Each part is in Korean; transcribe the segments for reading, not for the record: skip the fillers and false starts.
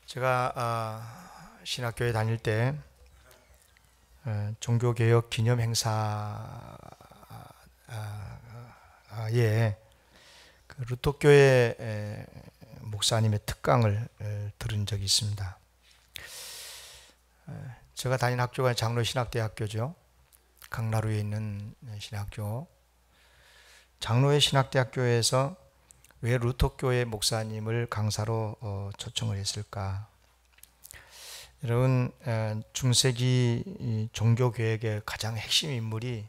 제가 신학교에 다닐 때 종교개혁 기념 행사에 그 루터교회 목사님의 특강을 들은 적이 있습니다. 제가 다닌 학교가 장로신학대학교죠. 강나루에 있는 신학교. 장로의 신학대학교에서 왜 루터교회 목사님을 강사로 초청을 했을까? 여러분, 중세기 종교개혁의 가장 핵심 인물이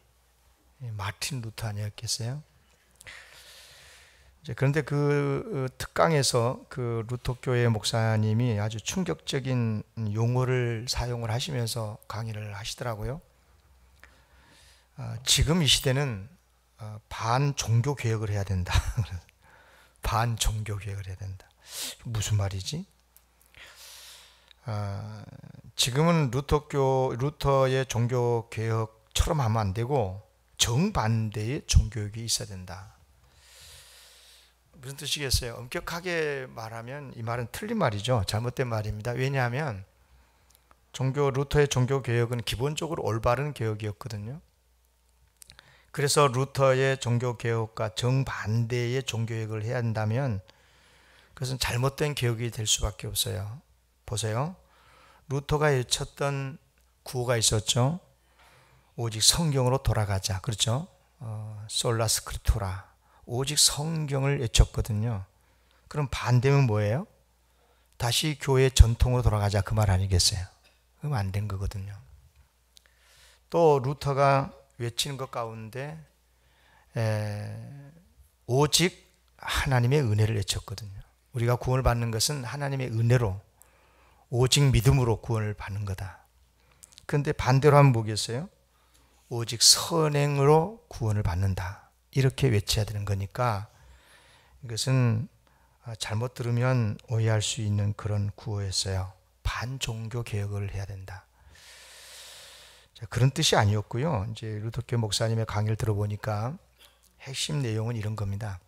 마틴 루터 아니었겠어요? 그런데 그 특강에서 그 루터교회 목사님이 아주 충격적인 용어를 사용을 하시면서 강의를 하시더라고요. 지금 이 시대는 반종교개혁을 해야 된다. 반종교개혁을 해야 된다. 무슨 말이지? 지금은 루터의 종교개혁처럼 하면 안 되고 정반대의 종교개혁이 있어야 된다. 무슨 뜻이겠어요? 엄격하게 말하면 이 말은 틀린 말이죠. 잘못된 말입니다. 왜냐하면 루터의 종교개혁은 기본적으로 올바른 개혁이었거든요. 그래서 루터의 종교개혁과 정반대의 종교개혁을 해야 한다면 그것은 잘못된 개혁이 될 수밖에 없어요. 보세요. 루터가 외쳤던 구호가 있었죠. 오직 성경으로 돌아가자. 그렇죠? 솔라 스크립투라. 오직 성경을 외쳤거든요. 그럼 반대면 뭐예요? 다시 교회 전통으로 돌아가자. 그 말 아니겠어요? 그럼 안 된 거거든요. 또 루터가 외치는 것 가운데 오직 하나님의 은혜를 외쳤거든요. 우리가 구원을 받는 것은 하나님의 은혜로 오직 믿음으로 구원을 받는 거다. 그런데 반대로 하면 뭐겠어요? 오직 선행으로 구원을 받는다. 이렇게 외쳐야 되는 거니까 이것은 잘못 들으면 오해할 수 있는 그런 구호였어요. 반종교 개혁을 해야 된다. 그런 뜻이 아니었고요. 이제 루터교 목사님의 강의를 들어보니까 핵심 내용은 이런 겁니다.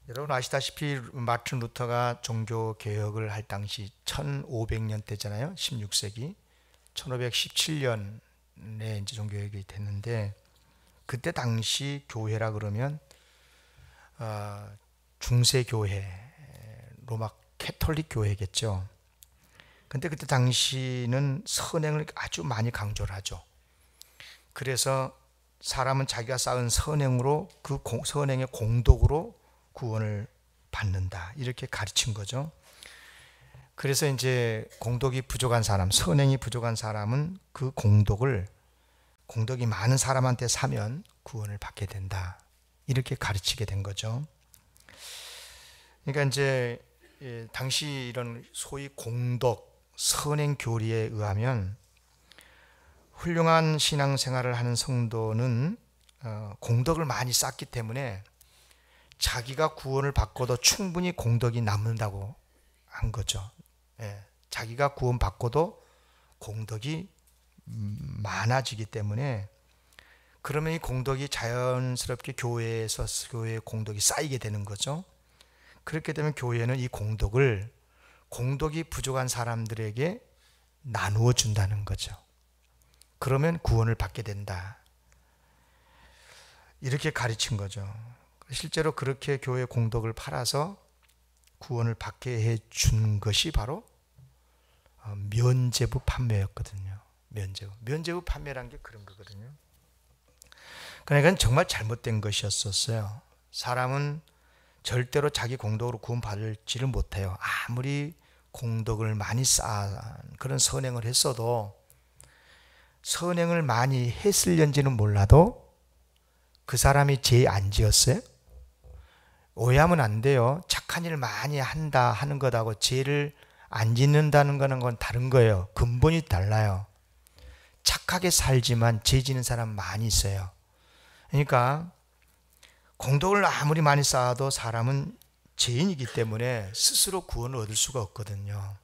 여러분 아시다시피 마틴 루터가 종교 개혁을 할 당시 1500년대잖아요. 16세기. 1517년에 이제 종교 개혁이 됐는데 그때 당시 교회라 그러면 중세 교회, 로마 캐톨릭 교회겠죠. 근데 그때 당시는 선행을 아주 많이 강조를 하죠. 그래서 사람은 자기가 쌓은 선행으로 그 선행의 공덕으로 구원을 받는다. 이렇게 가르친 거죠. 그래서 이제 공덕이 부족한 사람, 선행이 부족한 사람은 그 공덕이 많은 사람한테 사면 구원을 받게 된다. 이렇게 가르치게 된 거죠. 그러니까 이제 당시 이런 소위 공덕, 선행 교리에 의하면 훌륭한 신앙생활을 하는 성도는 공덕을 많이 쌓기 때문에 자기가 구원을 받고도 충분히 공덕이 남는다고 한 거죠. 자기가 구원 받고도 공덕이 많아지기 때문에 그러면 이 공덕이 자연스럽게 교회에서 교회의 공덕이 쌓이게 되는 거죠. 그렇게 되면 교회는 이 공덕이 부족한 사람들에게 나누어 준다는 거죠. 그러면 구원을 받게 된다. 이렇게 가르친 거죠. 실제로 그렇게 교회 공덕을 팔아서 구원을 받게 해준 것이 바로 면죄부 판매였거든요. 면죄부 판매란 게 그런 거거든요. 그러니까 정말 잘못된 것이었었어요. 사람은 절대로 자기 공덕으로 구원받을지를 못해요. 아무리 공덕을 많이 쌓은 그런 선행을 했어도 선행을 많이 했을는지는 몰라도 그 사람이 죄 안 지었어요? 오해하면 안 돼요. 착한 일을 많이 한다 하는 것하고 죄를 안 짓는다는 건 다른 거예요. 근본이 달라요. 착하게 살지만 죄 지는 사람 많이 있어요. 그러니까 공덕을 아무리 많이 쌓아도 사람은 죄인이기 때문에 스스로 구원을 얻을 수가 없거든요.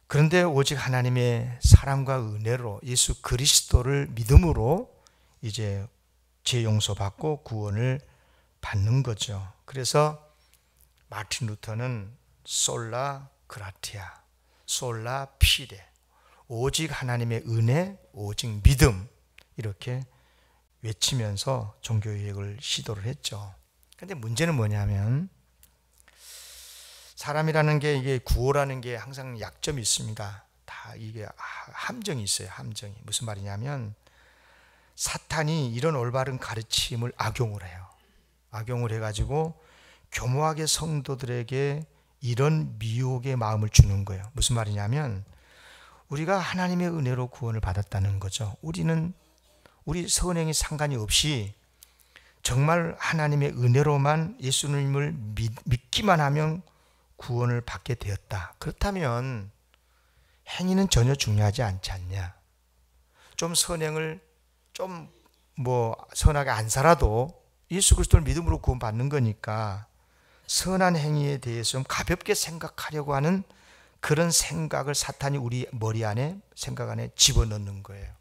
그런데 오직 하나님의 사랑과 은혜로 예수 그리스도를 믿음으로 이제 죄 용서받고 구원을 받는 거죠. 그래서 마틴 루터는 솔라 그라티아, 솔라 피데, 오직 하나님의 은혜, 오직 믿음, 이렇게 외치면서 종교개혁을 시도를 했죠. 근데 문제는 뭐냐면 사람이라는 게, 이게 구호라는 게 항상 약점이 있습니다. 다 이게 함정이 있어요. 함정이. 무슨 말이냐면 사탄이 이런 올바른 가르침을 악용을 해요. 악용을 해가지고 교묘하게 성도들에게 이런 미혹의 마음을 주는 거예요. 무슨 말이냐면 우리가 하나님의 은혜로 구원을 받았다는 거죠. 우리 선행이 상관이 없이 정말 하나님의 은혜로만 예수님을 믿기만 하면 구원을 받게 되었다. 그렇다면 행위는 전혀 중요하지 않지 않냐. 좀 선행을 좀 선하게 안 살아도 예수 그리스도를 믿음으로 구원받는 거니까 선한 행위에 대해서 좀 가볍게 생각하려고 하는 그런 생각을 사탄이 우리 머리 안에, 생각 안에 집어넣는 거예요.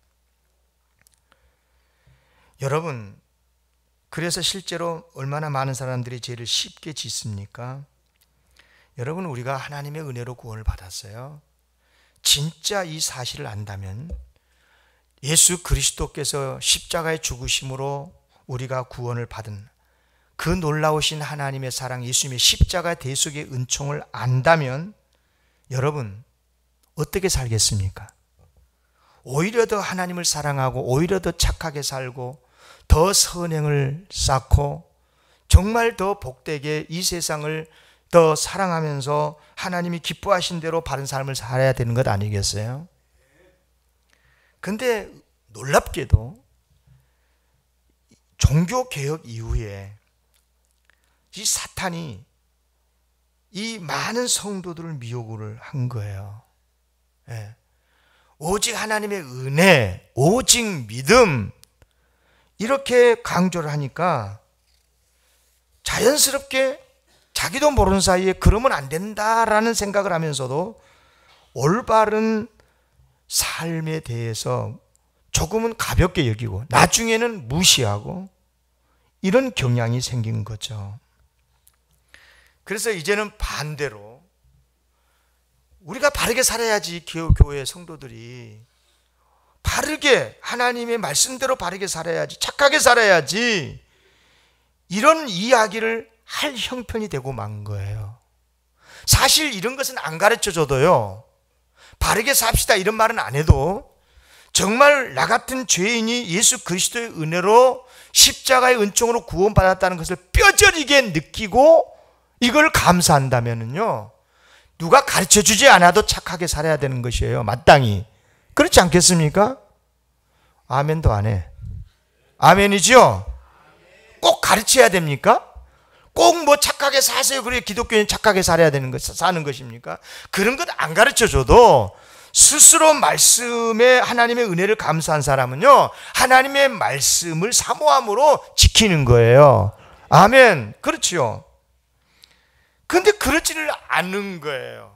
여러분, 그래서 실제로 얼마나 많은 사람들이 죄를 쉽게 짓습니까? 여러분, 우리가 하나님의 은혜로 구원을 받았어요. 진짜 이 사실을 안다면 예수 그리스도께서 십자가의 죽으심으로 우리가 구원을 받은 그 놀라우신 하나님의 사랑, 예수님의 십자가 대속의 은총을 안다면 여러분 어떻게 살겠습니까? 오히려 더 하나님을 사랑하고 오히려 더 착하게 살고 더 선행을 쌓고 정말 더 복되게 이 세상을 더 사랑하면서 하나님이 기뻐하신 대로 바른 삶을 살아야 되는 것 아니겠어요? 근데 놀랍게도 종교개혁 이후에 이 사탄이 이 많은 성도들을 미혹을 한 거예요. 예. 오직 하나님의 은혜, 오직 믿음, 이렇게 강조를 하니까 자연스럽게 자기도 모르는 사이에 그러면 안 된다라는 생각을 하면서도 올바른 삶에 대해서 조금은 가볍게 여기고 나중에는 무시하고 이런 경향이 생긴 거죠. 그래서 이제는 반대로 우리가 바르게 살아야지, 교회 성도들이 바르게 하나님의 말씀대로 바르게 살아야지, 착하게 살아야지, 이런 이야기를 할 형편이 되고 만 거예요. 사실 이런 것은 안 가르쳐줘도요, 바르게 삽시다 이런 말은 안 해도 정말 나 같은 죄인이 예수 그리스도의 은혜로 십자가의 은총으로 구원받았다는 것을 뼈저리게 느끼고 이걸 감사한다면요, 누가 가르쳐주지 않아도 착하게 살아야 되는 것이에요. 마땅히. 그렇지 않겠습니까? 아멘도 안 해. 아멘이죠? 꼭 가르쳐야 됩니까? 꼭 착하게 사세요, 그래 기독교인 착하게 살아야 되는 것, 사는 것입니까? 그런 것 안 가르쳐줘도 스스로 말씀에 하나님의 은혜를 감사한 사람은요, 하나님의 말씀을 사모함으로 지키는 거예요. 아멘. 그렇지요. 근데 그렇지를 않는 거예요.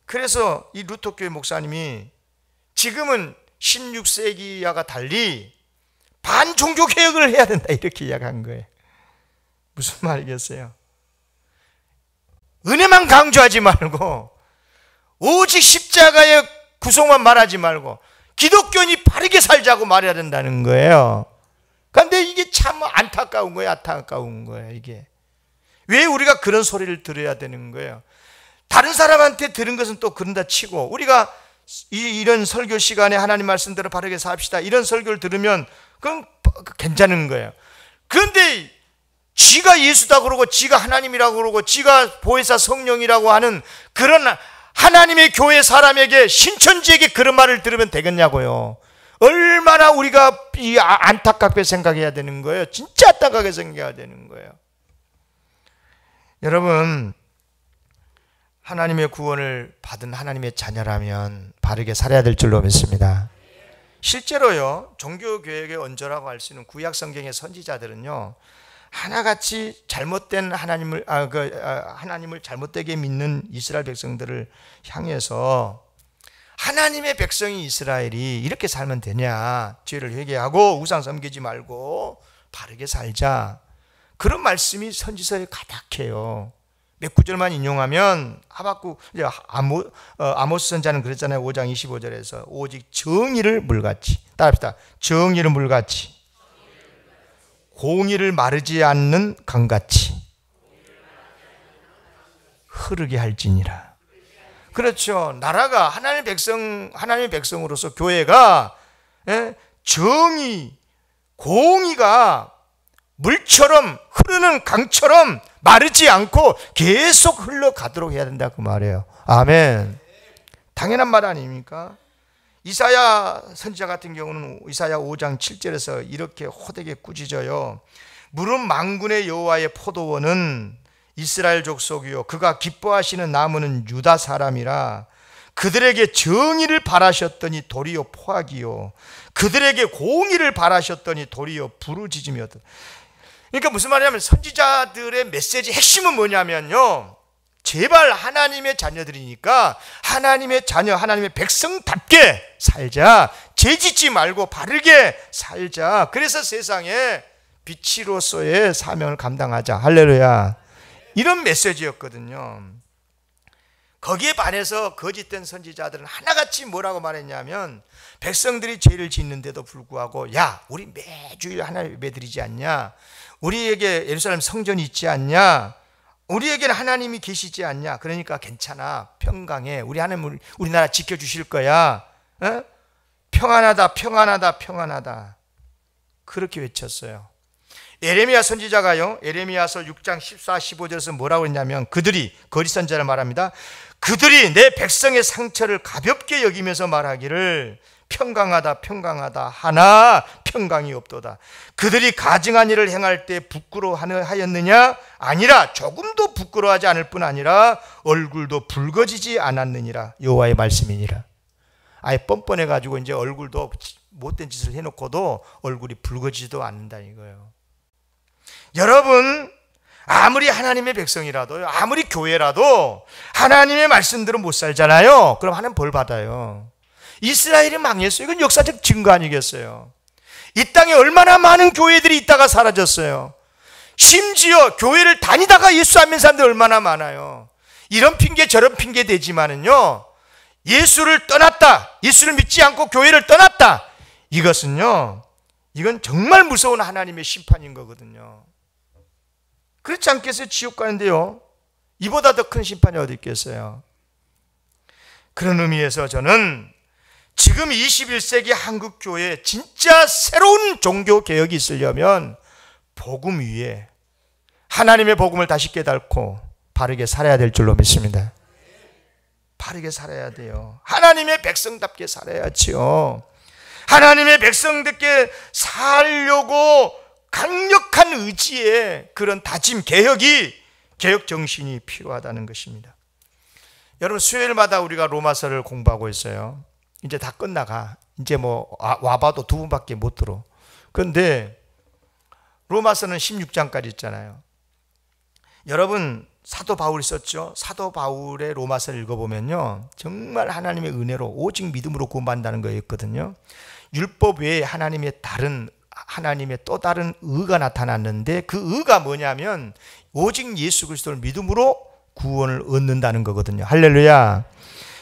그래서 이 루터교회 목사님이 지금은 16세기와가 달리 반종교개혁을 해야 된다 이렇게 이야기한 거예요. 무슨 말이겠어요? 은혜만 강조하지 말고 오직 십자가의 구속만 말하지 말고 기독교인이 바르게 살자고 말해야 된다는 거예요. 그런데 이게 참 안타까운 거예요. 안타까운 거예요. 이게 왜 우리가 그런 소리를 들어야 되는 거예요? 다른 사람한테 들은 것은 또 그런다 치고 우리가 이런 설교 시간에 하나님 말씀대로 바르게 삽시다 이런 설교를 들으면 그건 괜찮은 거예요. 그런데 지가 예수다 그러고 지가 하나님이라고 그러고 지가 보혜사 성령이라고 하는 그런 하나님의 교회 사람에게, 신천지에게 그런 말을 들으면 되겠냐고요. 얼마나 우리가 안타깝게 생각해야 되는 거예요. 진짜 안타깝게 생각해야 되는 거예요. 여러분, 하나님의 구원을 받은 하나님의 자녀라면 바르게 살아야 될 줄로 믿습니다. 실제로요, 종교개혁의 언저라고 할 수 있는 구약 성경의 선지자들은요, 하나같이 잘못된 하나님을 잘못되게 믿는 이스라엘 백성들을 향해서 하나님의 백성이 이스라엘이 이렇게 살면 되냐, 죄를 회개하고 우상 섬기지 말고 바르게 살자, 그런 말씀이 선지서에 가득해요. 몇 구절만 인용하면 하박국 아모스 선자는 그랬잖아요. 5장 25절에서 오직 정의를 물같이, 따라합시다. 정의를 물같이, 공의를 마르지 않는 강같이 흐르게 할지니라. 그렇죠. 나라가 하나님의 백성으로서 교회가 정의, 공의가 물처럼 흐르는 강처럼 마르지 않고 계속 흘러가도록 해야 된다 그 말이에요. 아멘. 당연한 말 아닙니까? 이사야 선지자 같은 경우는 이사야 5장 7절에서 이렇게 호되게 꾸짖어요. 무릇 만군의 여호와의 포도원은 이스라엘 족속이요 그가 기뻐하시는 나무는 유다 사람이라. 그들에게 정의를 바라셨더니 도리어 포악이요 그들에게 공의를 바라셨더니 도리어 부르짖음이었다. 그러니까 무슨 말이냐면 선지자들의 메시지 핵심은 뭐냐면요, 제발 하나님의 자녀들이니까 하나님의 자녀, 하나님의 백성답게 살자. 죄짓지 말고 바르게 살자. 그래서 세상에 빛으로서의 사명을 감당하자. 할렐루야. 이런 메시지였거든요. 거기에 반해서 거짓된 선지자들은 하나같이 뭐라고 말했냐면, 백성들이 죄를 짓는데도 불구하고 야, 우리 매주일 하나님 예배 드리지 않냐, 우리에게 예루살렘 성전이 있지 않냐, 우리에게는 하나님이 계시지 않냐, 그러니까 괜찮아, 평강해, 우리 하나님 우리나라 지켜주실 거야, 평안하다 평안하다 평안하다, 그렇게 외쳤어요. 예레미야 선지자가요, 예레미야서 6장 14, 15절에서 뭐라고 했냐면, 그들이, 거짓 선지자를 말합니다. 그들이 내 백성의 상처를 가볍게 여기면서 말하기를 평강하다 평강하다 하나 평강이 없도다. 그들이 가증한 일을 행할 때 부끄러워하였느냐? 아니라 조금도 부끄러워하지 않을 뿐 아니라 얼굴도 붉어지지 않았느니라. 여호와의 말씀이니라. 아예 뻔뻔해가지고 이제 얼굴도 못된 짓을 해놓고도 얼굴이 붉어지지도 않는다 이거예요. 여러분, 아무리 하나님의 백성이라도요, 아무리 교회라도 하나님의 말씀대로 못 살잖아요. 그럼 하나님 벌 받아요. 이스라엘이 망했어요. 이건 역사적 증거 아니겠어요? 이 땅에 얼마나 많은 교회들이 있다가 사라졌어요. 심지어 교회를 다니다가 예수 안 믿는 사람들이 얼마나 많아요. 이런 핑계 저런 핑계 되지만은요, 예수를 떠났다, 예수를 믿지 않고 교회를 떠났다, 이것은요, 이건 정말 무서운 하나님의 심판인 거거든요. 그렇지 않겠어요? 지옥 가는데요, 이보다 더 큰 심판이 어디 있겠어요? 그런 의미에서 저는 지금 21세기 한국 교회에 진짜 새로운 종교 개혁이 있으려면 복음 위에 하나님의 복음을 다시 깨닫고 바르게 살아야 될 줄로 믿습니다. 바르게 살아야 돼요. 하나님의 백성답게 살아야지요. 하나님의 백성답게 살려고 강력한 의지의 그런 다짐, 개혁 정신이 필요하다는 것입니다. 여러분, 수요일마다 우리가 로마서를 공부하고 있어요. 이제 다 끝나가. 이제 뭐 와봐도 두 분밖에 못 들어. 그런데 로마서는 16장까지 있잖아요. 여러분, 사도 바울이 썼죠. 사도 바울의 로마서를 읽어보면요, 정말 하나님의 은혜로 오직 믿음으로 구원받는다는 거였거든요. 율법 외에 하나님의 또 다른 의가 나타났는데, 그 의가 뭐냐면 오직 예수 그리스도를 믿음으로 구원을 얻는다는 거거든요. 할렐루야.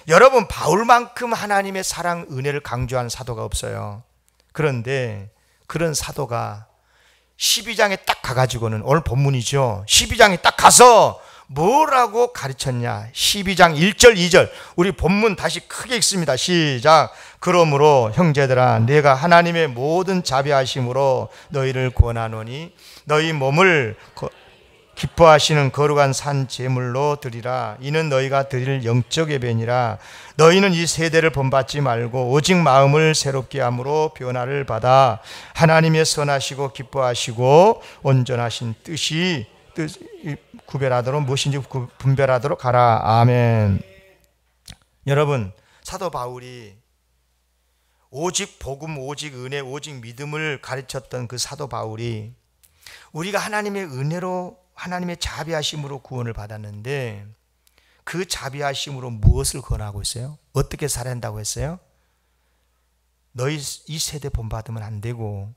여러분, 바울만큼 하나님의 사랑, 은혜를 강조한 사도가 없어요. 그런데 그런 사도가 12장에 딱 가가지고는, 오늘 본문이죠, 12장에 딱 가서 뭐라고 가르쳤냐. 12장 1절 2절 우리 본문 다시 크게 읽습니다. 시작. 그러므로 형제들아, 내가 하나님의 모든 자비하심으로 너희를 권하노니 너희 몸을 기뻐하시는 거룩한 산 제물로 드리라. 이는 너희가 드릴 영적 예배니라. 너희는 이 세대를 본받지 말고 오직 마음을 새롭게 함으로 변화를 받아 하나님의 선하시고 기뻐하시고 온전하신 뜻이 구별하도록, 무엇인지 분별하도록 하라. 아멘. 여러분, 사도 바울이 오직 복음, 오직 은혜, 오직 믿음을 가르쳤던 그 사도 바울이, 우리가 하나님의 은혜로, 하나님의 자비하심으로 구원을 받았는데, 그 자비하심으로 무엇을 권하고 있어요? 어떻게 살아야 한다고 했어요? 너희 이 세대 본받으면 안 되고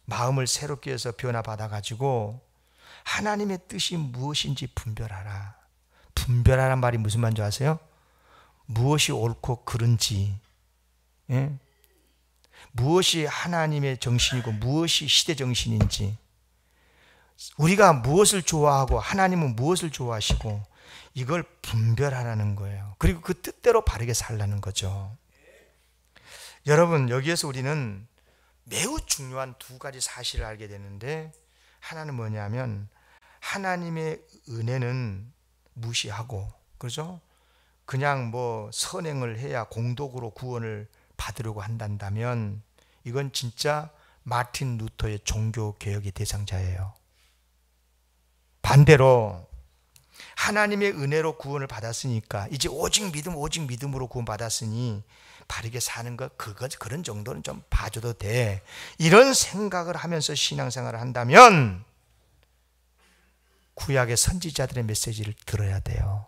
마음을 새롭게 해서 변화받아가지고 하나님의 뜻이 무엇인지 분별하라. 분별하라는 말이 무슨 말인지 아세요? 무엇이 옳고 그른지, 예? 무엇이 하나님의 정신이고 무엇이 시대 정신인지, 우리가 무엇을 좋아하고 하나님은 무엇을 좋아하시고, 이걸 분별하라는 거예요. 그리고 그 뜻대로 바르게 살라는 거죠. 여러분, 여기에서 우리는 매우 중요한 두 가지 사실을 알게 되는데, 하나는 뭐냐면 하나님의 은혜는 무시하고, 그렇죠? 그냥 뭐 선행을 해야 공덕으로 구원을 받으려고 한다면 이건 진짜 마틴 루터의 종교 개혁의 대상자예요. 반대로 하나님의 은혜로 구원을 받았으니까 이제 오직 믿음으로 구원 받았으니 바르게 사는 것, 그런 정도는 좀 봐줘도 돼, 이런 생각을 하면서 신앙생활을 한다면 구약의 선지자들의 메시지를 들어야 돼요.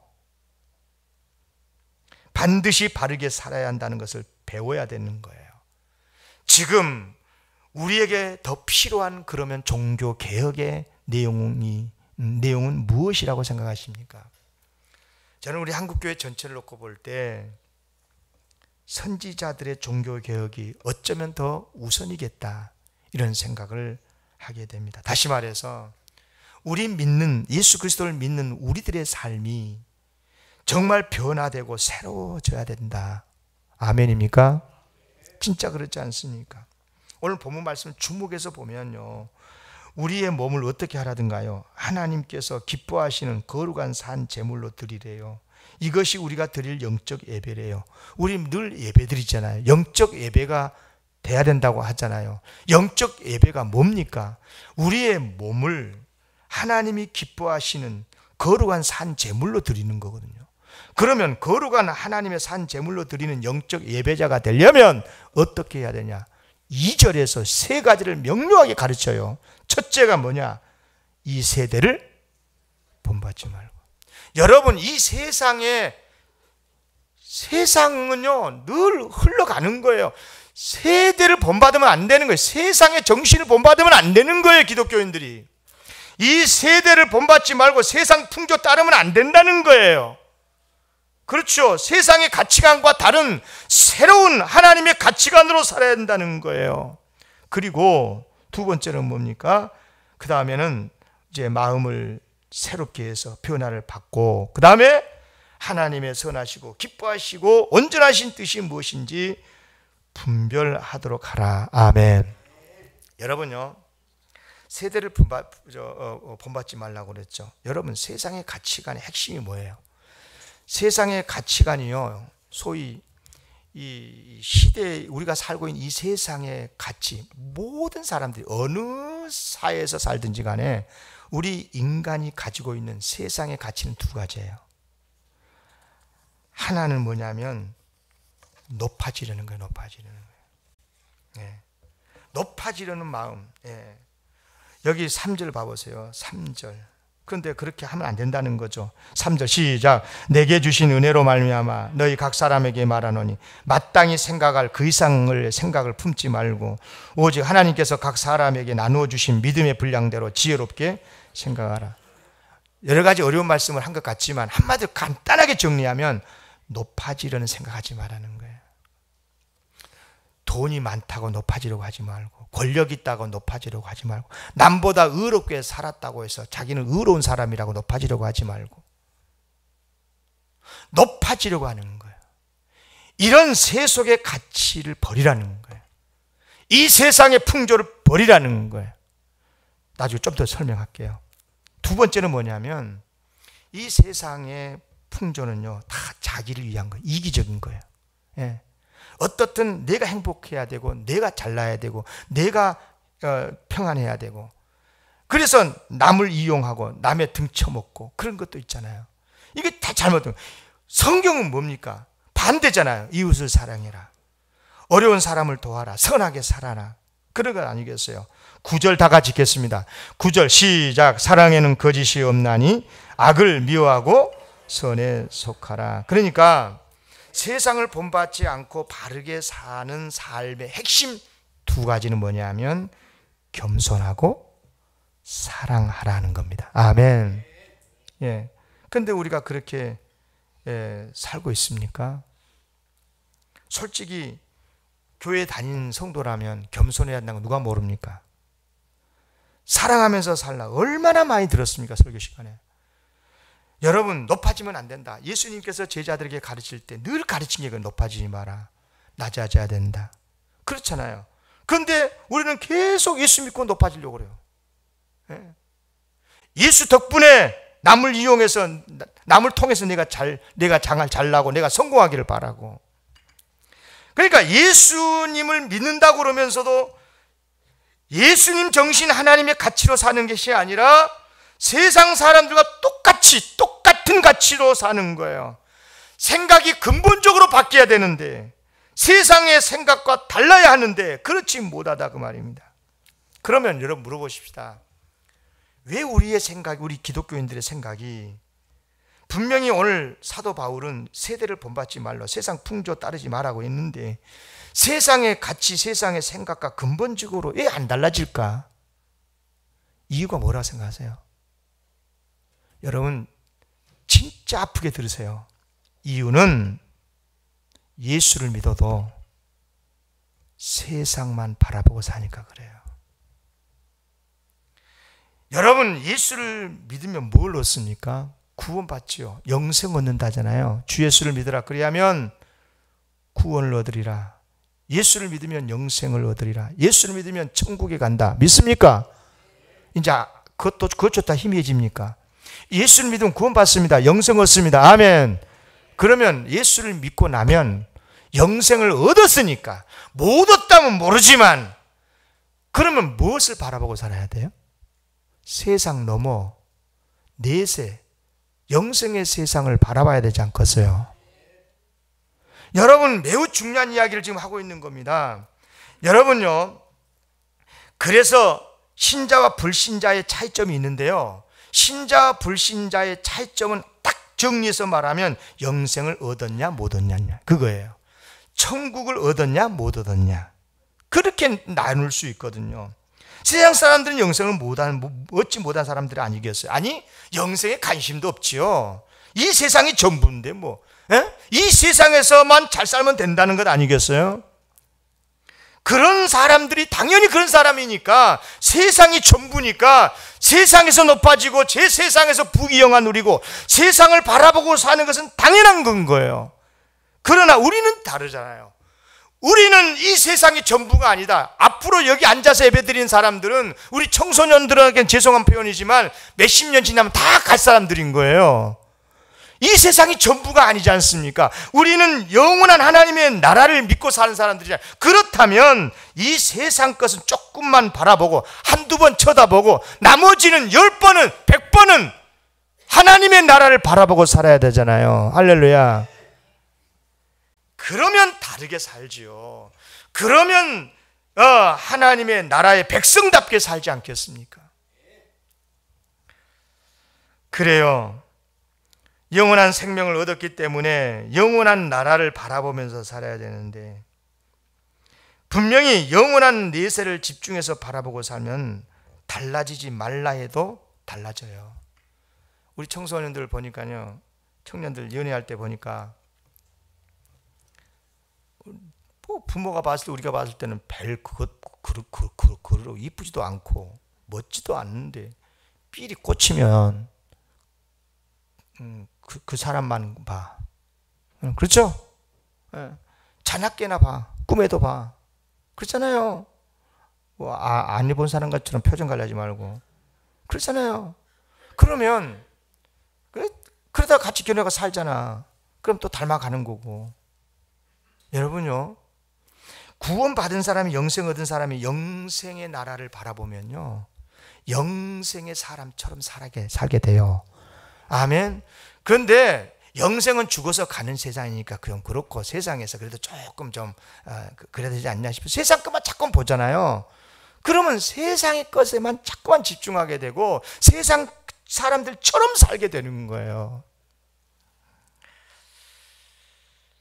반드시 바르게 살아야 한다는 것을 배워야 되는 거예요. 지금 우리에게 더 필요한 그러면 종교 개혁의 내용은 무엇이라고 생각하십니까? 저는 우리 한국교회 전체를 놓고 볼 때 선지자들의 종교 개혁이 어쩌면 더 우선이겠다, 이런 생각을 하게 됩니다. 다시 말해서 우리 믿는, 예수 그리스도를 믿는 우리들의 삶이 정말 변화되고 새로워져야 된다. 아멘입니까? 진짜 그렇지 않습니까? 오늘 본문 말씀 주목해서 보면요, 우리의 몸을 어떻게 하라든가요? 하나님께서 기뻐하시는 거룩한 산 제물로 드리래요. 이것이 우리가 드릴 영적 예배래요. 우리 늘 예배 드리잖아요. 영적 예배가 돼야 된다고 하잖아요. 영적 예배가 뭡니까? 우리의 몸을 하나님이 기뻐하시는 거룩한 산 제물로 드리는 거거든요. 그러면 거룩한 하나님의 산 제물로 드리는 영적 예배자가 되려면 어떻게 해야 되냐? 2절에서 세 가지를 명료하게 가르쳐요. 첫째가 뭐냐? 이 세대를 본받지 말고. 여러분, 이 세상은요 늘 흘러가는 거예요. 세대를 본받으면 안 되는 거예요. 세상의 정신을 본받으면 안 되는 거예요. 기독교인들이 이 세대를 본받지 말고 세상 풍조 따르면 안 된다는 거예요. 그렇죠. 세상의 가치관과 다른 새로운 하나님의 가치관으로 살아야 한다는 거예요. 그리고 두 번째는 뭡니까? 그 다음에는 이제 마음을 새롭게 해서 변화를 받고, 그 다음에 하나님의 선하시고 기뻐하시고 온전하신 뜻이 무엇인지 분별하도록 하라. 아멘. 여러분요, 세대를 본받지 말라고 그랬죠. 여러분, 세상의 가치관의 핵심이 뭐예요? 세상의 가치관이요, 소위 이 시대에 우리가 살고 있는 이 세상의 가치, 모든 사람들이 어느 사회에서 살든지 간에 우리 인간이 가지고 있는 세상의 가치는 두 가지예요. 하나는 뭐냐면 높아지려는 거예요. 높아지려는 거예요. 네. 높아지려는 마음. 네. 여기 3절 봐보세요. 3절. 그런데 그렇게 하면 안 된다는 거죠. 3절 시작. 내게 주신 은혜로 말미암아 너희 각 사람에게 말하노니 마땅히 생각할 그 이상을 생각을 품지 말고 오직 하나님께서 각 사람에게 나누어 주신 믿음의 분량대로 지혜롭게 생각하라. 여러 가지 어려운 말씀을 한 것 같지만 한마디로 간단하게 정리하면 높아지려는 생각하지 말라는 거예요. 돈이 많다고 높아지려고 하지 말고, 권력 있다고 높아지려고 하지 말고, 남보다 의롭게 살았다고 해서 자기는 의로운 사람이라고 높아지려고 하지 말고, 높아지려고 하는 거예요. 이런 세속의 가치를 버리라는 거예요. 이 세상의 풍조를 버리라는 거예요. 나중에 좀 더 설명할게요. 두 번째는 뭐냐면 이 세상의 풍조는요 다 자기를 위한 거예요. 이기적인 거예요. 예. 어떻든 내가 행복해야 되고 내가 잘나야 되고 내가 평안해야 되고, 그래서 남을 이용하고 남의 등 쳐먹고 그런 것도 있잖아요. 이게 다 잘못된 거예요. 성경은 뭡니까? 반대잖아요. 이웃을 사랑해라, 어려운 사람을 도와라, 선하게 살아라, 그런 건 아니겠어요? 9절 다 같이 읽겠습니다. 9절 시작. 사랑에는 거짓이 없나니 악을 미워하고 선에 속하라. 그러니까 세상을 본받지 않고 바르게 사는 삶의 핵심 두 가지는 뭐냐면 겸손하고 사랑하라는 겁니다. 아멘. 예. 그런데 우리가 그렇게 살고 있습니까? 솔직히 교회 다니는 성도라면 겸손해야 한다는 거 누가 모릅니까? 사랑하면서 살라 얼마나 많이 들었습니까? 설교 시간에. 여러분, 높아지면 안 된다. 예수님께서 제자들에게 가르칠 때 늘 가르친 게 높아지지 마라, 낮아져야 된다, 그렇잖아요. 그런데 우리는 계속 예수 믿고 높아지려고 그래요. 예수 덕분에 남을 이용해서, 남을 통해서 내가 장을 잘 나고 내가 성공하기를 바라고. 그러니까 예수님을 믿는다고 그러면서도 예수님 정신, 하나님의 가치로 사는 것이 아니라 세상 사람들과 똑같은 가치로 사는 거예요. 생각이 근본적으로 바뀌어야 되는데, 세상의 생각과 달라야 하는데 그렇지 못하다, 그 말입니다. 그러면 여러분 물어보십시다. 왜 우리의 생각이, 우리 기독교인들의 생각이, 분명히 오늘 사도 바울은 세대를 본받지 말라, 세상 풍조 따르지 말라고 했는데 세상의 가치, 세상의 생각과 근본적으로 왜 안 달라질까? 이유가 뭐라고 생각하세요? 여러분 진짜 아프게 들으세요. 이유는 예수를 믿어도 세상만 바라보고 사니까 그래요. 여러분, 예수를 믿으면 뭘 얻습니까? 구원받지요. 영생 얻는다잖아요. 주 예수를 믿으라, 그리하면 구원을 얻으리라. 예수를 믿으면 영생을 얻으리라. 예수를 믿으면 천국에 간다. 믿습니까? 이제 그것조차 다 희미해집니까? 예수를 믿으면 구원받습니다. 영생 얻습니다. 아멘. 그러면 예수를 믿고 나면 영생을 얻었으니까, 못 얻다면 모르지만, 그러면 무엇을 바라보고 살아야 돼요? 세상 넘어 내세 영생의 세상을 바라봐야 되지 않겠어요? 여러분, 매우 중요한 이야기를 지금 하고 있는 겁니다. 여러분요, 그래서 신자와 불신자의 차이점이 있는데요, 신자와 불신자의 차이점은 딱 정리해서 말하면 영생을 얻었냐 못 얻냐, 그거예요. 천국을 얻었냐 못 얻었냐, 그렇게 나눌 수 있거든요. 세상 사람들은 영생을 얻지 못한 사람들이 아니겠어요? 아니, 영생에 관심도 없지요. 이 세상이 전부인데 뭐, 이 세상에서만 잘 살면 된다는 것 아니겠어요? 그런 사람들이 당연히 그런 사람이니까, 세상이 전부니까 세상에서 높아지고 제 세상에서 부귀영화 누리고 세상을 바라보고 사는 것은 당연한 건 거예요. 그러나 우리는 다르잖아요. 우리는 이 세상이 전부가 아니다. 앞으로 여기 앉아서 예배드리는 사람들은, 우리 청소년들에게는 죄송한 표현이지만 몇십 년 지나면 다 갈 사람들인 거예요. 이 세상이 전부가 아니지 않습니까? 우리는 영원한 하나님의 나라를 믿고 사는 사람들이잖아요. 그렇다면 이 세상 것은 조금만 바라보고 한두 번 쳐다보고 나머지는 10번은 100번은 하나님의 나라를 바라보고 살아야 되잖아요. 할렐루야. 그러면 다르게 살지요. 그러면 하나님의 나라의 백성답게 살지 않겠습니까? 그래요. 영원한 생명을 얻었기 때문에 영원한 나라를 바라보면서 살아야 되는데, 분명히 영원한 내세를 집중해서 바라보고 살면 달라지지 말라 해도 달라져요. 우리 청소년들 보니까요, 청년들 연애할 때 보니까 뭐 부모가 봤을 때, 우리가 봤을 때는 별 그렇고 이쁘지도 않고 멋지도 않는데 삘이 꽂히면 그 사람만 봐. 그렇죠? 자나깨나 봐. 꿈에도 봐. 그렇잖아요. 뭐 안 해본 사람 것처럼 표정 관리하지 말고. 그렇잖아요. 그러면 그러다 같이 결혼해서 살잖아. 그럼 또 닮아가는 거고. 여러분요, 구원받은 사람이, 영생 얻은 사람이 영생의 나라를 바라보면요, 영생의 사람처럼 살게 돼요. 아멘. 그런데 영생은 죽어서 가는 세상이니까 그건 그렇고, 세상에서 그래도 조금 좀 그래야 되지 않냐 싶어요. 세상 것만 자꾸 보잖아요. 그러면 세상의 것에만 자꾸만 집중하게 되고 세상 사람들처럼 살게 되는 거예요.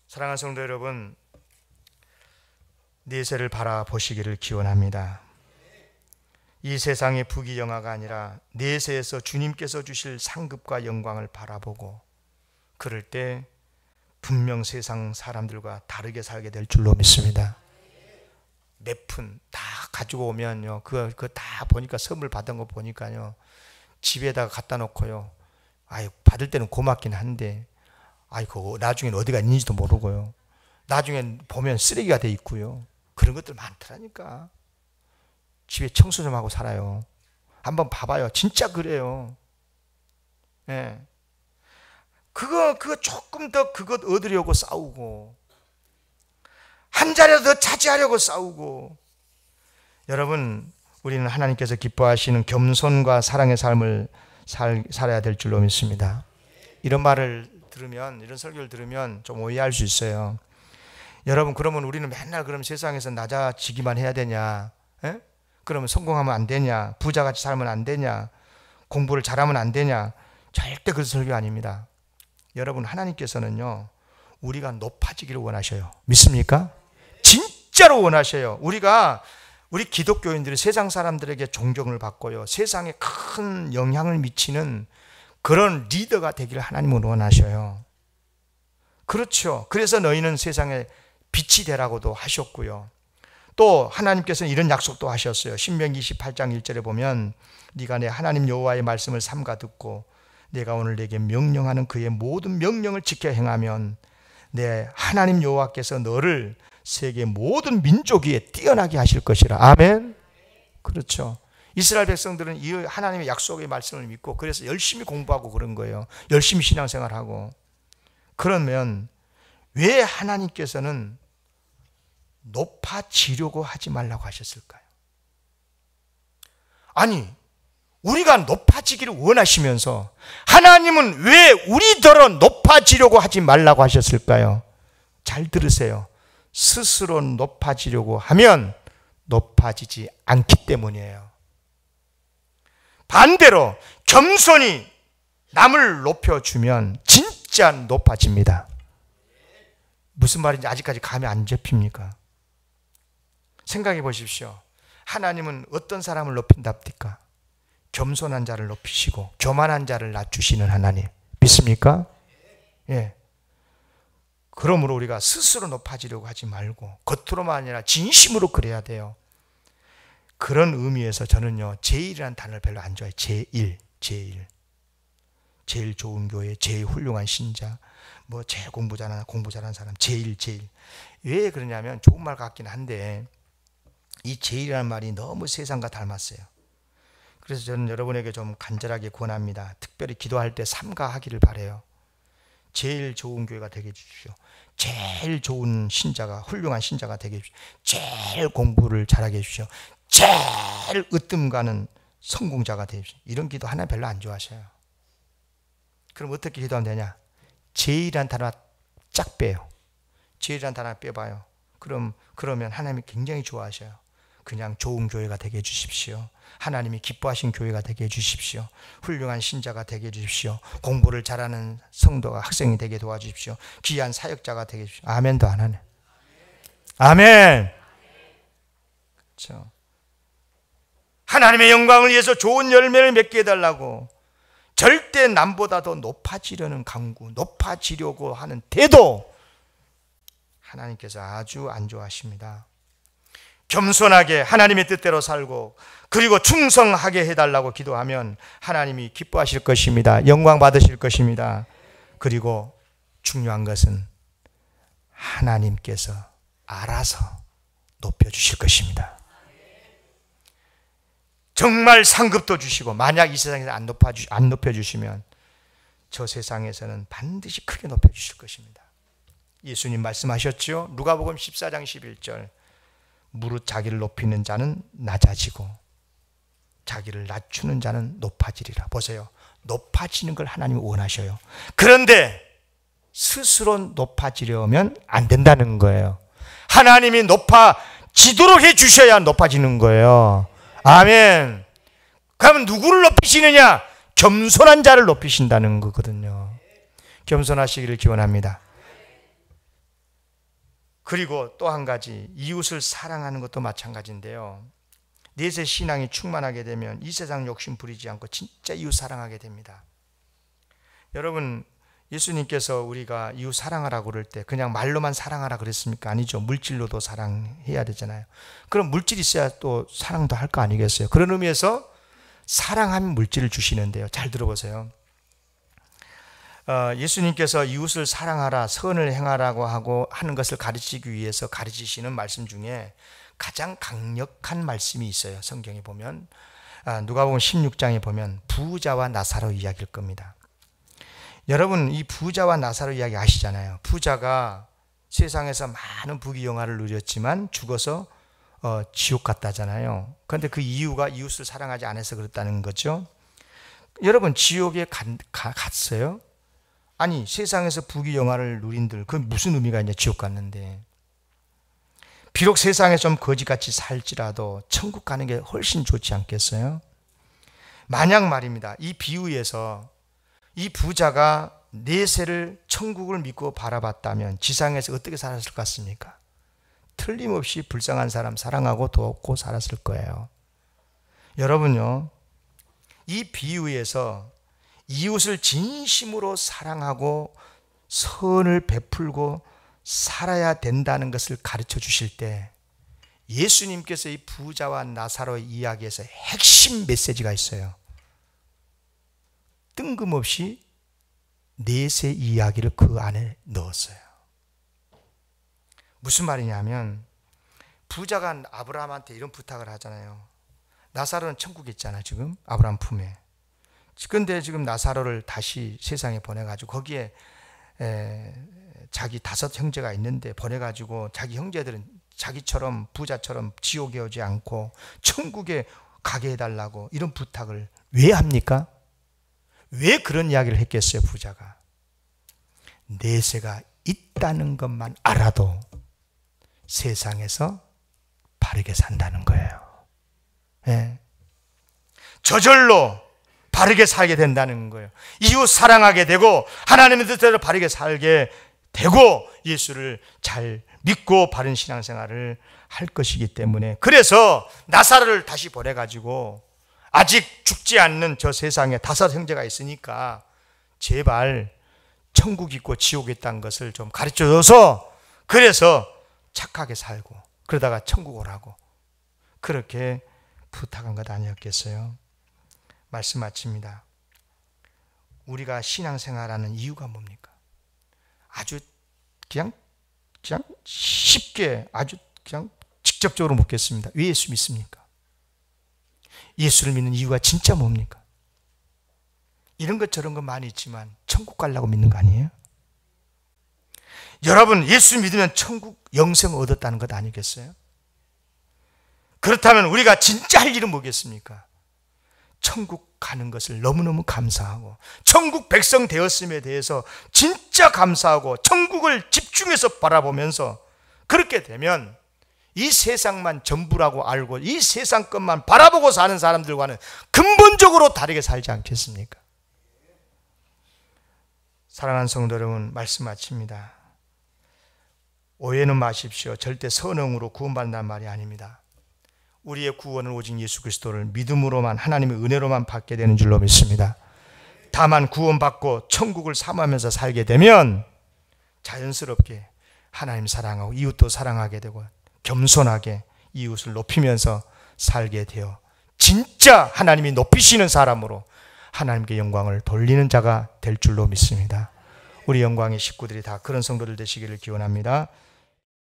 사랑하는 성도 여러분, 내세를 바라보시기를 기원합니다. 이 세상의 부귀영화가 아니라 내세에서 주님께서 주실 상급과 영광을 바라보고 그럴 때 분명 세상 사람들과 다르게 살게 될 줄로 믿습니다. 몇 푼 다 가지고 오면요, 그거 다 보니까 선물 받은 거 보니까요, 집에다가 갖다 놓고요, 아유 받을 때는 고맙긴 한데, 아이고 나중엔 어디가 있는지도 모르고요, 나중엔 보면 쓰레기가 돼 있고요, 그런 것들 많더라니까. 집에 청소 좀 하고 살아요. 한번 봐봐요. 진짜 그래요. 예. 그거 조금 더 그것 얻으려고 싸우고, 한 자리라도 더 차지하려고 싸우고. 여러분, 우리는 하나님께서 기뻐하시는 겸손과 사랑의 삶을 살아야 될 줄로 믿습니다. 이런 말을 들으면, 이런 설교를 들으면 좀 오해할 수 있어요. 여러분, 그러면 우리는 맨날 그럼 세상에서 낮아지기만 해야 되냐? 예? 그러면 성공하면 안 되냐? 부자같이 살면 안 되냐? 공부를 잘하면 안 되냐? 절대 그런 설교 아닙니다. 여러분, 하나님께서는요, 우리가 높아지기를 원하셔요. 믿습니까? 진짜로 원하셔요. 우리 기독교인들이 세상 사람들에게 존경을 받고요, 세상에 큰 영향을 미치는 그런 리더가 되기를 하나님은 원하셔요. 그렇죠. 그래서 너희는 세상에 빛이 되라고도 하셨고요. 또 하나님께서는 이런 약속도 하셨어요. 신명기 28장 1절에 보면 네가 내 하나님 여호와의 말씀을 삼가 듣고 내가 오늘 내게 명령하는 그의 모든 명령을 지켜 행하면 내 하나님 여호와께서 너를 세계 모든 민족 위에 뛰어나게 하실 것이라. 아멘. 그렇죠. 이스라엘 백성들은 이 하나님의 약속의 말씀을 믿고 그래서 열심히 공부하고 그런 거예요. 열심히 신앙생활하고. 그러면 왜 하나님께서는 높아지려고 하지 말라고 하셨을까요? 아니, 우리가 높아지기를 원하시면서 하나님은 왜 우리더러 높아지려고 하지 말라고 하셨을까요? 잘 들으세요. 스스로 높아지려고 하면 높아지지 않기 때문이에요. 반대로 겸손히 남을 높여주면 진짜 높아집니다. 무슨 말인지 아직까지 감이 안 잡힙니까? 생각해 보십시오. 하나님은 어떤 사람을 높인답니까? 겸손한 자를 높이시고 교만한 자를 낮추시는 하나님. 믿습니까? 예. 그러므로 우리가 스스로 높아지려고 하지 말고 겉으로만 아니라 진심으로 그래야 돼요. 그런 의미에서 저는요, 제일이라는 단어를 별로 안 좋아해요. 제일 좋은 교회, 제일 훌륭한 신자, 뭐 제일 공부 잘하는 사람, 제일. 왜 그러냐면 좋은 말 같긴 한데 이 제일이라는 말이 너무 세상과 닮았어요. 그래서 저는 여러분에게 좀 간절하게 권합니다. 특별히 기도할 때 삼가하기를 바라요. 제일 좋은 교회가 되게 해주십시오. 제일 좋은 신자가, 훌륭한 신자가 되게 해주십시오. 제일 공부를 잘하게 해주십시오. 제일 으뜸 가는 성공자가 되게 해주십시오. 이런 기도 하나님 별로 안 좋아하셔요. 그럼 어떻게 기도하면 되냐? 제일이라는 단어 쫙 빼요. 제일이라는 단어 빼봐요. 그러면 하나님이 굉장히 좋아하셔요. 그냥 좋은 교회가 되게 해주십시오. 하나님이 기뻐하신 교회가 되게 해주십시오. 훌륭한 신자가 되게 해주십시오. 공부를 잘하는 성도가, 학생이 되게 도와주십시오. 귀한 사역자가 되게 해주십시오. 아멘도 안 하네. 아멘. 그렇죠. 하나님의 영광을 위해서 좋은 열매를 맺게 해달라고 절대 남보다 더 높아지려는 강구, 높아지려고 하는 태도, 하나님께서 아주 안 좋아하십니다. 겸손하게 하나님의 뜻대로 살고 그리고 충성하게 해달라고 기도하면 하나님이 기뻐하실 것입니다. 영광 받으실 것입니다. 그리고 중요한 것은 하나님께서 알아서 높여주실 것입니다. 정말 상급도 주시고, 만약 이 세상에서 안 높여주시면 저 세상에서는 반드시 크게 높여주실 것입니다. 예수님 말씀하셨죠? 누가복음 14장 11절, 무릇 자기를 높이는 자는 낮아지고 자기를 낮추는 자는 높아지리라. 보세요. 높아지는 걸 하나님이 원하셔요. 그런데 스스로 높아지려면 안 된다는 거예요. 하나님이 높아지도록 해주셔야 높아지는 거예요. 아멘. 그러면 누구를 높이시느냐? 겸손한 자를 높이신다는 거거든요. 겸손하시기를 기원합니다. 그리고 또 한 가지, 이웃을 사랑하는 것도 마찬가지인데요. 넷의 신앙이 충만하게 되면 이 세상 욕심 부리지 않고 진짜 이웃 사랑하게 됩니다. 여러분, 예수님께서 우리가 이웃 사랑하라고 그럴 때 그냥 말로만 사랑하라 그랬습니까? 아니죠. 물질로도 사랑해야 되잖아요. 그럼 물질이 있어야 또 사랑도 할 거 아니겠어요? 그런 의미에서 사랑하면 물질을 주시는데요. 잘 들어보세요. 예수님께서 이웃을 사랑하라, 선을 행하라고 하고 하는 것을 가르치기 위해서 가르치시는 말씀 중에 가장 강력한 말씀이 있어요. 성경에 보면 누가복음 16장에 보면 부자와 나사로 이야기일 겁니다. 여러분, 이 부자와 나사로 이야기 아시잖아요. 부자가 세상에서 많은 부귀영화를 누렸지만 죽어서 지옥 갔다잖아요. 그런데 그 이유가 이웃을 사랑하지 않아서 그렇다는 거죠. 여러분, 지옥에 갔어요? 아니, 세상에서 부귀영화를 누린들, 그 무슨 의미가 있냐, 지옥 갔는데. 비록 세상에 좀 거지같이 살지라도 천국 가는 게 훨씬 좋지 않겠어요? 만약 말입니다, 이 비유에서 이 부자가 내세를 천국을 믿고 바라봤다면 지상에서 어떻게 살았을 것 같습니까? 틀림없이 불쌍한 사람 사랑하고 돕고 살았을 거예요. 여러분요, 이 비유에서 이웃을 진심으로 사랑하고 선을 베풀고 살아야 된다는 것을 가르쳐 주실 때 예수님께서 이 부자와 나사로 이야기에서 핵심 메시지가 있어요. 뜬금없이 넷의 이야기를 그 안에 넣었어요. 무슨 말이냐면 부자가 아브라함한테 이런 부탁을 하잖아요. 나사로는 천국에 있잖아, 지금 아브라함 품에. 그런데 지금 나사로를 다시 세상에 보내가지고 거기에 자기 5 형제가 있는데 보내가지고 자기 형제들은 자기처럼 부자처럼 지옥에 오지 않고 천국에 가게 해달라고 이런 부탁을 왜 합니까? 왜 그런 이야기를 했겠어요? 부자가 내세가 있다는 것만 알아도 세상에서 바르게 산다는 거예요. 네. 저절로 바르게 살게 된다는 거예요. 이웃 사랑하게 되고 하나님의 뜻대로 바르게 살게 되고 예수를 잘 믿고 바른 신앙생활을 할 것이기 때문에, 그래서 나사로를 다시 보내가지고 아직 죽지 않는 저 세상에 5 형제가 있으니까 제발 천국 있고 지옥 있다는 것을 좀 가르쳐줘서 그래서 착하게 살고 그러다가 천국 오라고 그렇게 부탁한 것 아니었겠어요? 말씀 마칩니다. 우리가 신앙생활하는 이유가 뭡니까? 아주 그냥 쉽게 아주 그냥 직접적으로 묻겠습니다. 왜 예수 믿습니까? 예수를 믿는 이유가 진짜 뭡니까? 이런 것 저런 것 많이 있지만 천국 가려고 믿는 거 아니에요? 여러분, 예수 믿으면 천국 영생 얻었다는 것 아니겠어요? 그렇다면 우리가 진짜 할 일은 뭐겠습니까? 천국 가는 것을 너무너무 감사하고 천국 백성 되었음에 대해서 진짜 감사하고 천국을 집중해서 바라보면서 그렇게 되면 이 세상만 전부라고 알고 이 세상 것만 바라보고 사는 사람들과는 근본적으로 다르게 살지 않겠습니까? 사랑하는 성도 여러분, 말씀 마칩니다. 오해는 마십시오. 절대 선행으로 구원받는다는 말이 아닙니다. 우리의 구원은 오직 예수 그리스도를 믿음으로만, 하나님의 은혜로만 받게 되는 줄로 믿습니다. 다만 구원받고 천국을 삼으면서 살게 되면 자연스럽게 하나님 사랑하고 이웃도 사랑하게 되고 겸손하게 이웃을 높이면서 살게 되어 진짜 하나님이 높이시는 사람으로 하나님께 영광을 돌리는 자가 될 줄로 믿습니다. 우리 영광의 식구들이 다 그런 성도들 되시기를 기원합니다.